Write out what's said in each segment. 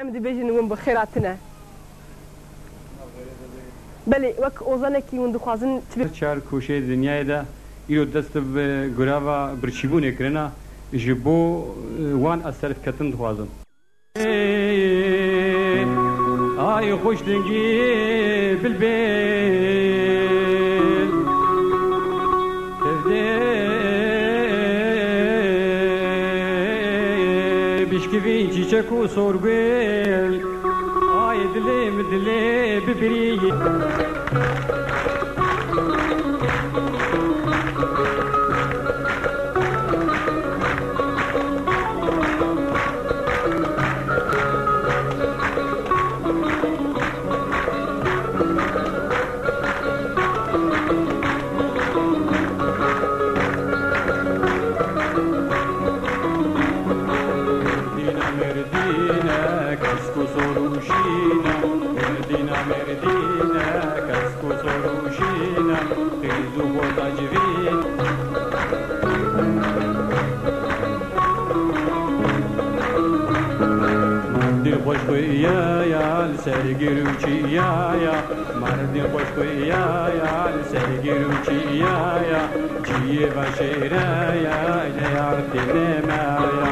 ام دبيجن وين بخيراتنا بله وك اوزانکی وند خوازن چار کوشه دنیای دا ایرو دست به گراوا برچیبونه کرنا جبو وان اثر کتن خوازن آی خوش دنگی بلبل تفده بشکوین چیچک و سورگل آی دلی ببری سرگیروچیایا مردی خوش کویایا سرگیروچیایا جیه و شیرایا نیارتی نمایا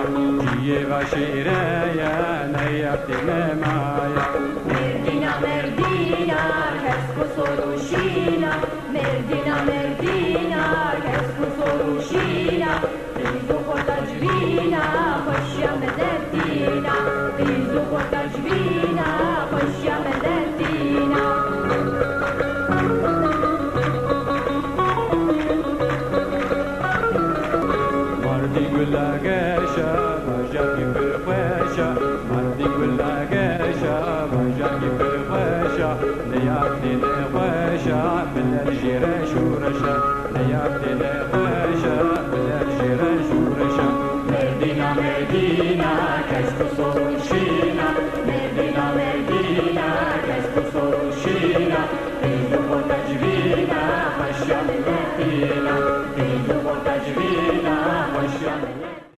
جیه و شیرایا نیارتی نمایا مردینا مردینا کسکو سروشینا مردینا مردینا کسکو سروشینا ریزو خودجوینا خوشیا مدردینا ریزو خودجوینا خوشیا مدردینا مردی گلاگشا باجاکی پرخوشا مردی گلاگشا باجاکی پرخوشا نیافتی نخوشا بلر جیره شورشا نیافتی نخوشا بلر جیره شورشا مردینا مردینا کسکو سروشینا مردینا مردینا کسکو سروشینا ریزو خودجوینا خوشیا